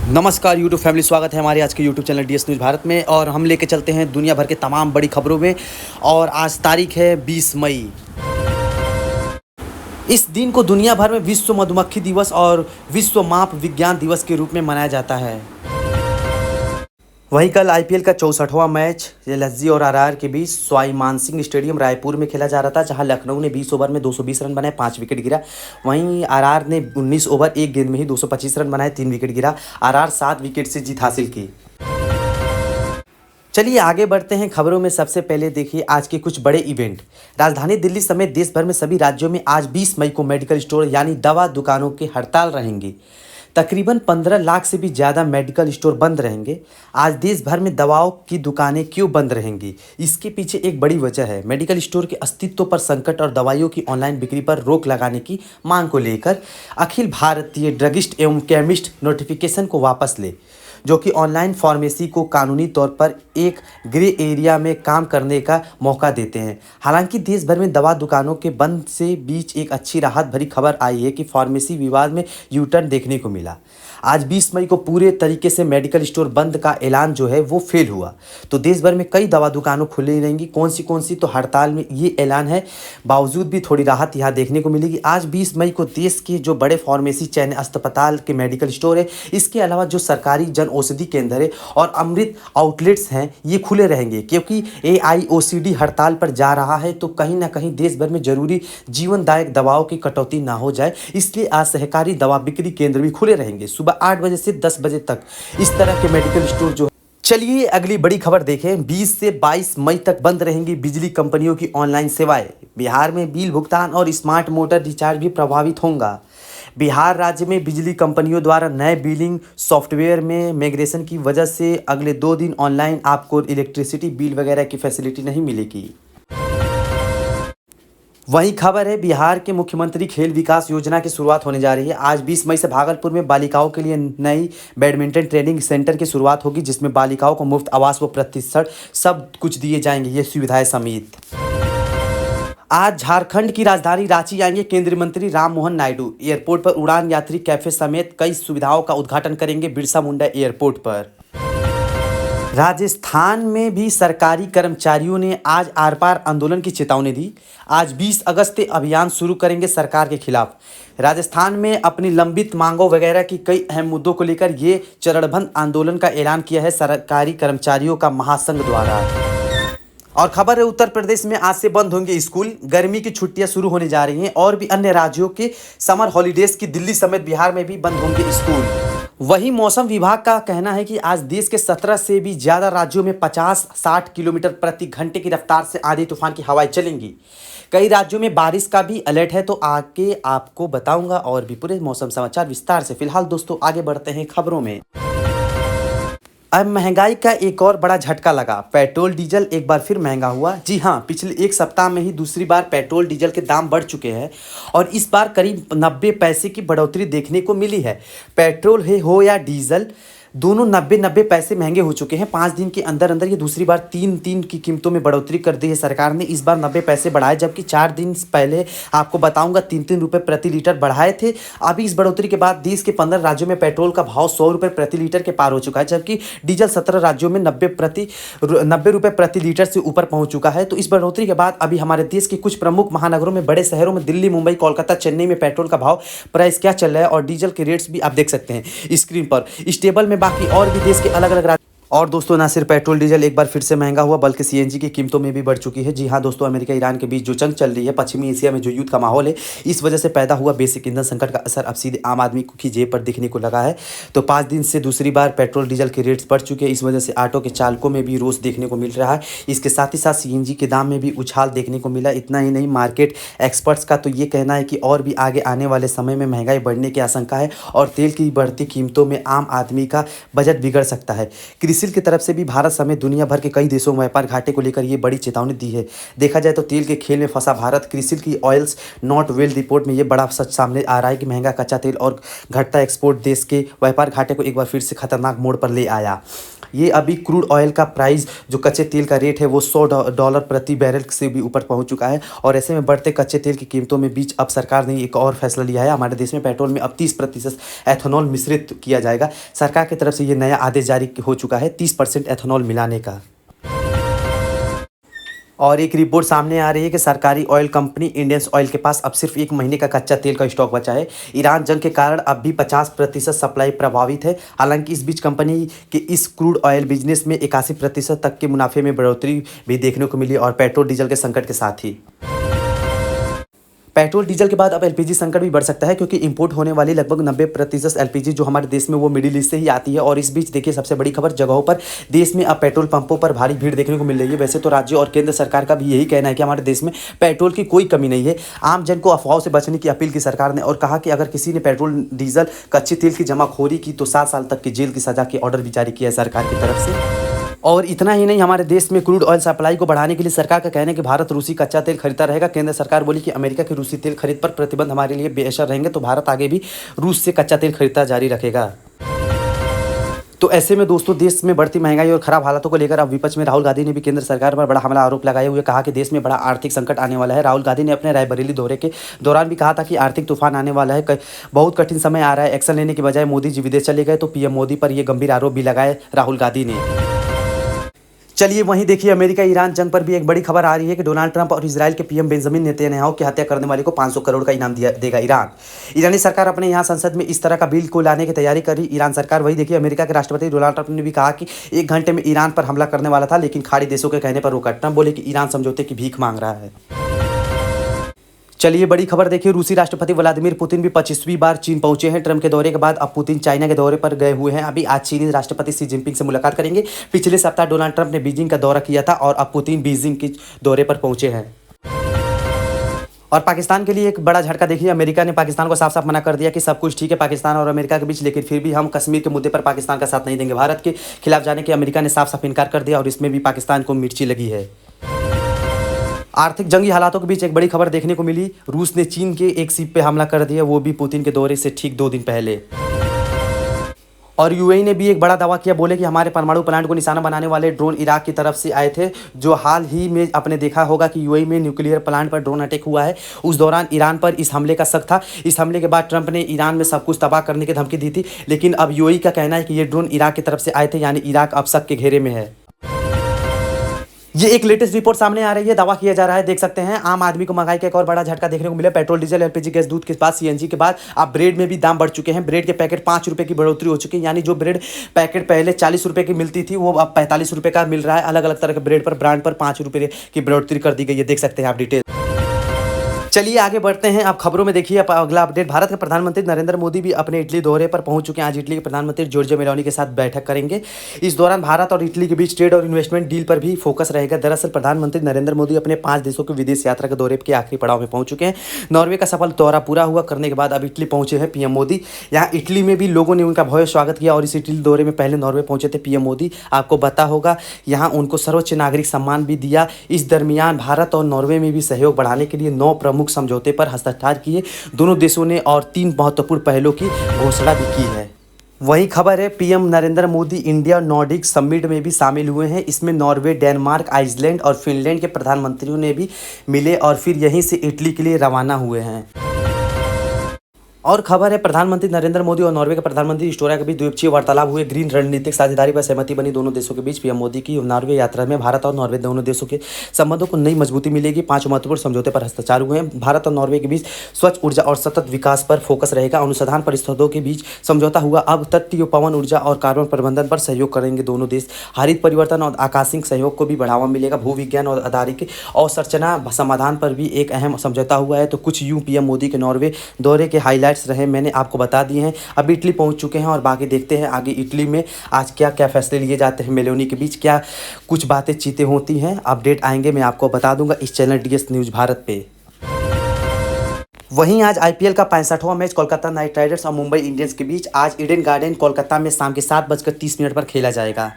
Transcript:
नमस्कार YouTube family, स्वागत है हमारे आज के YouTube channel DS news Bharat में। और हम लेके चलते हैं दुनिया भर के तमाम बड़ी खबरों में। और आज तारीख है 20 मई। इस दिन को दुनिया भर में विश्व मधुमक्खी दिवस और विश्व माप विज्ञान दिवस के रूप में मनाया जाता है। वहीं कल आईपीएल का 64वां मैच एलएसजी और आरआर के बीच सवाई मानसिंह स्टेडियम रायपुर में खेला जा रहा था, जहां लखनऊ ने 20 ओवर में 220 रन बनाए, 5 विकेट गिरा। वहीं आरआर ने 19 ओवर 1 गेंद में ही 225 रन बनाए, 3 विकेट गिरा। आरआर 7 विकेट से जीत हासिल की। चलिए आगे बढ़ते हैं खबरों में। सबसे पहले देखिए आज के कुछ बड़े इवेंट। राजधानी दिल्ली समेत देश भर में सभी राज्यों में आज 20 मई को मेडिकल स्टोर यानी दवा दुकानों की हड़ताल रहेंगी। तकरीबन 15 लाख से भी ज़्यादा मेडिकल स्टोर बंद रहेंगे। आज देश भर में दवाओं की दुकानें क्यों बंद रहेंगी, इसके पीछे एक बड़ी वजह है मेडिकल स्टोर के अस्तित्व पर संकट और दवाइयों की ऑनलाइन बिक्री पर रोक लगाने की मांग को लेकर अखिल भारतीय ड्रगिस्ट एवं केमिस्ट नोटिफिकेशन को वापस ले, जो कि ऑनलाइन फार्मेसी को कानूनी तौर पर एक ग्रे एरिया में काम करने का मौका देते हैं। हालांकि देश भर में दवा दुकानों के बंद से बीच एक अच्छी राहत भरी खबर आई है कि फार्मेसी विवाद में यू टर्न देखने को मिला। आज 20 मई को पूरे तरीके से मेडिकल स्टोर बंद का ऐलान जो है वो फेल हुआ, तो देश भर में कई दवा दुकानों खुली रहेंगी। कौन सी तो हड़ताल में ये ऐलान है, बावजूद भी थोड़ी राहत यहाँ देखने को मिलेगी। आज 20 मई को देश के जो बड़े फार्मेसी चैन अस्पताल के मेडिकल स्टोर है, इसके अलावा जो सरकारी जन औषधि केंद्र है और अमृत आउटलेट्स हैं, ये खुले रहेंगे। क्योंकि AIOCD हड़ताल पर जा रहा है, तो कहीं ना कहीं देश भर में जरूरी जीवनदायक दवाओं की कटौती ना हो जाए, इसलिए आज सहकारी दवा बिक्री केंद्र भी खुले रहेंगे सुबह 8 बजे से 10 बजे तक। इस तरह के मेडिकल स्टोर जो। चलिए अगली बड़ी खबर देखें। 20 से 22 मई तक बंद रहेंगी बिजली कंपनियों की ऑनलाइन सेवाएं। बिहार में बिल भुगतान और स्मार्ट मीटर रिचार्ज भी प्रभावित होगा। बिहार राज्य में बिजली कंपनियों द्वारा नए बिलिंग सॉफ्टवेयर में माइग्रेशन की वजह से अगले 2 दिन ऑनलाइन आपको इलेक्ट्रिसिटी बिल वगैरह की फैसिलिटी नहीं मिलेगी। वही खबर है बिहार के मुख्यमंत्री खेल विकास योजना की शुरुआत होने जा रही है। आज 20 मई से भागलपुर में बालिकाओं के लिए नई बैडमिंटन ट्रेनिंग सेंटर की शुरुआत होगी, जिसमें बालिकाओं को मुफ्त आवास व प्रशिक्षण सब कुछ दिए जाएंगे, ये सुविधाएं समेत। आज झारखंड की राजधानी रांची आएंगे केंद्रीय मंत्री राम मोहन नायडू। एयरपोर्ट पर उड़ान यात्री कैफे समेत कई सुविधाओं का उद्घाटन करेंगे बिरसा मुंडा एयरपोर्ट पर। राजस्थान में भी सरकारी कर्मचारियों ने आज आर पार आंदोलन की चेतावनी दी। आज 20 अगस्त से अभियान शुरू करेंगे सरकार के खिलाफ। राजस्थान में अपनी लंबित मांगों वगैरह की कई अहम मुद्दों को लेकर ये चरणबद्ध आंदोलन का ऐलान किया है सरकारी कर्मचारियों का महासंघ द्वारा। और खबर है उत्तर प्रदेश में आज से बंद होंगे स्कूल। गर्मी की छुट्टियां शुरू होने जा रही हैं और भी अन्य राज्यों के समर हॉलीडेज की दिल्ली समेत बिहार में भी बंद होंगे स्कूल। वहीं मौसम विभाग का कहना है कि आज देश के 17 से भी ज़्यादा राज्यों में 50-60 किलोमीटर प्रति घंटे की रफ्तार से आंधी तूफान की हवाएं चलेंगी। कई राज्यों में बारिश का भी अलर्ट है, तो आगे आपको बताऊंगा और भी पूरे मौसम समाचार विस्तार से। फिलहाल दोस्तों आगे बढ़ते हैं खबरों में। अब महंगाई का एक और बड़ा झटका लगा। पेट्रोल डीजल एक बार फिर महंगा हुआ। जी हाँ, पिछले एक सप्ताह में ही दूसरी बार पेट्रोल डीजल के दाम बढ़ चुके हैं और इस बार करीब 90 पैसे की बढ़ोतरी देखने को मिली है। पेट्रोल हो या डीजल, दोनों 90 पैसे महंगे हो चुके हैं। 5 दिन के अंदर अंदर ये दूसरी बार 3 की कीमतों में बढ़ोतरी कर दी है सरकार ने। इस बार 90 पैसे बढ़ाए, जबकि 4 दिन पहले आपको बताऊंगा 3 रुपये प्रति लीटर बढ़ाए थे। अभी इस बढ़ोतरी के बाद देश के 15 राज्यों में पेट्रोल का भाव 100 रुपये प्रति लीटर के पार हो चुका है, जबकि डीजल 17 राज्यों में 90 रुपये प्रति लीटर से ऊपर पहुंच चुका है। तो इस बढ़ोतरी के बाद अभी हमारे देश के कुछ प्रमुख महानगरों में, बड़े शहरों में, दिल्ली, मुंबई, कोलकाता, चेन्नई में पेट्रोल का भाव प्राइस क्या चल रहा है और डीजल के रेट्स भी आप देख सकते हैं स्क्रीन पर। इस टेबल में बाकी और भी देश के अलग अलग राज्य। और दोस्तों ना सिर्फ पेट्रोल डीजल एक बार फिर से महंगा हुआ, बल्कि CNG की कीमतों में भी बढ़ चुकी है। जी हाँ दोस्तों, अमेरिका ईरान के बीच जो जंग चल रही है, पश्चिमी एशिया में जो युद्ध का माहौल है, इस वजह से पैदा हुआ बेसिक ईंधन संकट का असर अब सीधे आम आदमी की जेब पर दिखने को लगा है। तो 5 दिन से दूसरी बार पेट्रोल डीजल के रेट्स बढ़ चुके हैं। इस वजह से ऑटो के चालकों में भी रोष देखने को मिल रहा है। इसके साथ ही साथ CNG के दाम में भी उछाल देखने को मिला। इतना ही नहीं, मार्केट एक्सपर्ट्स का तो ये कहना है कि और भी आगे आने वाले समय में महंगाई बढ़ने की आशंका है और तेल की बढ़ती कीमतों में आम आदमी का बजट बिगड़ सकता है। कृषि क्रिसिल की तरफ से भी भारत समेत दुनिया भर के कई देशों में व्यापार घाटे को लेकर ये बड़ी चेतावनी दी है। देखा जाए तो तेल के खेल में फंसा भारत। क्रिसिल की ऑयल्स नॉट वेल रिपोर्ट में ये बड़ा सच सामने आ रहा है कि महंगा कच्चा तेल और घटता एक्सपोर्ट देश के व्यापार घाटे को एक बार फिर से खतरनाक मोड़ पर ले आया। ये अभी क्रूड ऑयल का प्राइस, जो कच्चे तेल का रेट है, वो $100 प्रति बैरल से भी ऊपर पहुंच चुका है। और ऐसे में बढ़ते कच्चे तेल की कीमतों में बीच अब सरकार ने एक और फैसला लिया है। हमारे देश में पेट्रोल में अब 30% एथेनॉल मिश्रित किया जाएगा। सरकार की तरफ से ये नया आदेश जारी हो चुका है 30% एथेनॉल मिलाने का। और एक रिपोर्ट सामने आ रही है कि सरकारी ऑयल कंपनी इंडियन ऑयल के पास अब सिर्फ 1 महीने का कच्चा तेल का स्टॉक बचा है। ईरान जंग के कारण अब भी 50% सप्लाई प्रभावित है। हालांकि इस बीच कंपनी के इस क्रूड ऑयल बिजनेस में 81% तक के मुनाफे में बढ़ोतरी भी देखने को मिली, और पेट्रोल डीजल के संकट के साथ ही पेट्रोल डीजल के बाद अब एलपीजी संकट भी बढ़ सकता है, क्योंकि इंपोर्ट होने वाली लगभग 90% एलपीजी जो हमारे देश में वो मिडिल ईस्ट से ही आती है। और इस बीच देखिए, सबसे बड़ी खबर, जगहों पर देश में अब पेट्रोल पंपों पर भारी भीड़ देखने को मिल रही है। वैसे तो राज्य और केंद्र सरकार का भी यही कहना है कि हमारे देश में पेट्रोल की कोई कमी नहीं है। आम जन को अफवाहों से बचने की अपील की सरकार ने, और कहा कि अगर किसी ने पेट्रोल डीजल कच्चे तेल की जमाखोरी की तो 7 साल तक की जेल की सजा के ऑर्डर भी जारी किया है सरकार की तरफ से। और इतना ही नहीं, हमारे देश में क्रूड ऑयल सप्लाई को बढ़ाने के लिए सरकार का कहना है कि भारत रूसी कच्चा तेल खरीदता रहेगा। केंद्र सरकार बोली कि अमेरिका की रूसी तेल खरीद पर प्रतिबंध हमारे लिए बेअसर रहेंगे, तो भारत आगे भी रूस से कच्चा तेल खरीदता जारी रखेगा। तो ऐसे में दोस्तों, देश में बढ़ती महंगाई और खराब हालातों को लेकर अब विपक्ष में राहुल गांधी ने भी केंद्र सरकार पर बड़ा हमला आरोप लगाए हुए कहा कि देश में बड़ा आर्थिक संकट आने वाला है। राहुल गांधी ने अपने रायबरेली दौरे के दौरान भी कहा था कि आर्थिक तूफान आने वाला है, बहुत कठिन समय आ रहा है। एक्शन लेने के बजाय मोदी जी विदेश चले गए, तो पीएम मोदी पर यह गंभीर आरोप भी लगाए राहुल गांधी ने। चलिए वहीं देखिए, अमेरिका ईरान जंग पर भी एक बड़ी खबर आ रही है कि डोनाल्ड ट्रंप और इजराइल के पीएम बेंजामिन नेतन्याहू की हत्या करने वाले को 500 करोड़ का इनाम देगा ईरान। ईरानी सरकार अपने यहाँ संसद में इस तरह का बिल को लाने की तैयारी कर रही ईरान सरकार। वही देखिए, अमेरिका के राष्ट्रपति डोनाल्ड ट्रंप ने भी कहा कि 1 घंटे में ईरान पर हमला करने वाला था, लेकिन खाड़ी देशों के कहने पर रोका। ट्रंप बोले कि ईरान समझौते की भीख मांग रहा है। चलिए बड़ी खबर देखिए, रूसी राष्ट्रपति व्लादिमीर पुतिन भी 25वीं बार चीन पहुंचे हैं। ट्रंप के दौरे के बाद अब पुतिन चाइना के दौरे पर गए हुए हैं। अभी आज चीनी राष्ट्रपति शी जिनपिंग से मुलाकात करेंगे। पिछले सप्ताह डोनाल्ड ट्रंप ने बीजिंग का दौरा किया था, और अब पुतिन बीजिंग के दौरे पर पहुंचे हैं। और पाकिस्तान के लिए एक बड़ा झटका देखिए, अमेरिका ने पाकिस्तान को साफ साफ मना कर दिया कि सब कुछ ठीक है पाकिस्तान और अमेरिका के बीच, लेकिन फिर भी हम कश्मीर के मुद्दे पर पाकिस्तान का साथ नहीं देंगे। भारत के खिलाफ जाने के अमेरिका ने साफ साफ इनकार कर दिया, और इसमें भी पाकिस्तान को मिर्ची लगी है। आर्थिक जंगी हालातों के बीच एक बड़ी खबर देखने को मिली, रूस ने चीन के एक शिप पे हमला कर दिया, वो भी पुतिन के दौरे से ठीक 2 दिन पहले। और यूएई ने भी एक बड़ा दावा किया, बोले कि हमारे परमाणु प्लांट को निशाना बनाने वाले ड्रोन इराक की तरफ से आए थे। जो हाल ही में आपने देखा होगा कि यूएई में न्यूक्लियर प्लांट पर ड्रोन अटैक हुआ है, उस दौरान ईरान पर इस हमले का शक था। इस हमले के बाद ट्रंप ने ईरान में सब कुछ तबाह करने की धमकी दी थी, लेकिन अब यूएई का कहना है कि ये ड्रोन इराक की तरफ से आए थे, यानी इराक अब शक के घेरे में है। ये एक लेटेस्ट रिपोर्ट सामने आ रही है, दावा किया जा रहा है, देख सकते हैं। आम आदमी को महंगाई का एक और बड़ा झटका देखने को मिला। पेट्रोल, डीजल, एलपीजी गैस, दूध के बाद सीएनजी के बाद अब ब्रेड में भी दाम बढ़ चुके हैं। ब्रेड के पैकेट 5 रुपये की बढ़ोतरी हो चुकी है, यानी जो ब्रेड पैकेट पहले 40 रुपये की मिलती थी, वो अब 45 रुपये का मिल रहा है। अलग अलग तरह के ब्रेड पर, ब्रांड पर 5 रुपये की बढ़ोतरी कर दी गई है, देख सकते हैं आप डिटेल। चलिए आगे बढ़ते हैं। अब खबरों में देखिए, अब अगला अपडेट, भारत के प्रधानमंत्री नरेंद्र मोदी भी अपने इटली दौरे पर पहुंच चुके हैं। आज इटली के प्रधानमंत्री जॉर्जिया मेलोनी के साथ बैठक करेंगे। इस दौरान भारत और इटली के बीच ट्रेड और इन्वेस्टमेंट डील पर भी फोकस रहेगा। दरअसल प्रधानमंत्री नरेंद्र मोदी अपने 5 देशों के विदेश यात्रा के दौरे के आखिरी पड़ाव में पहुंच चुके हैं। नॉर्वे का सफल दौरा पूरा हुआ करने के बाद अब इटली पहुंचे हैं पीएम मोदी। यहाँ इटली में भी लोगों ने उनका भव्य स्वागत किया, और इस इटली दौरे में पहले नॉर्वे पहुंचे थे पीएम मोदी। आपको पता होगा, यहाँ उनको सर्वोच्च नागरिक सम्मान भी दिया। इस दरमियान भारत और नॉर्वे में भी सहयोग बढ़ाने के लिए 9 प्रमुख समझौते पर हस्ताक्षर किए दोनों देशों ने, और 3 महत्वपूर्ण पहलों की घोषणा भी की है। वही खबर है, PM Narendra Modi India Nordic summit में भी शामिल हुए हैं। इसमें नॉर्वे, डेनमार्क, आइसलैंड और फिनलैंड के प्रधानमंत्रियों ने भी मिले, और फिर यहीं से इटली के लिए रवाना हुए हैं। और खबर है, प्रधानमंत्री नरेंद्र मोदी और नॉर्वे के प्रधानमंत्री स्टोरा के बीच द्विपक्षीय वार्तालाप हुए। ग्रीन रणनीतिक साझेदारी पर सहमति बनी दोनों देशों के बीच। पीएम मोदी की नॉर्वे यात्रा में भारत और नॉर्वे दोनों देशों के संबंधों को नई मजबूती मिलेगी। 5 महत्वपूर्ण समझौते पर हस्ताक्षर हुए हैं। भारत और नॉर्वे के बीच स्वच्छ ऊर्जा और सतत विकास पर फोकस रहेगा। अनुसंधान परिषदों के बीच समझौता हुआ। अब तटीय पवन ऊर्जा और कार्बन प्रबंधन पर सहयोग करेंगे दोनों देश। हरित परिवर्तन और आकाशीय सहयोग को भी बढ़ावा मिलेगा। भू विज्ञान और आधारिक अवसंरचना समाधान पर भी एक अहम समझौता हुआ है। तो कुछ यूं पीएम मोदी के नॉर्वे दौरे के हाईलाइट्स रहे, मैंने आपको बता दिए हैं। अब इटली पहुंच चुके हैं, और बाकी देखते हैं आगे इटली में आज क्या क्या फैसले लिए जाते हैं। मेलोनी के बीच क्या कुछ बातें चीतें होती हैं, अपडेट आएंगे, मैं आपको बता दूंगा इस चैनल डीएस न्यूज़ भारत पे। वहीं आज आईपीएल का 65वां मैच कोलकाता नाइट राइडर्स और मुंबई इंडियंस के बीच आज ईडन गार्डन कोलकाता में शाम के 7:30 पर खेला जाएगा।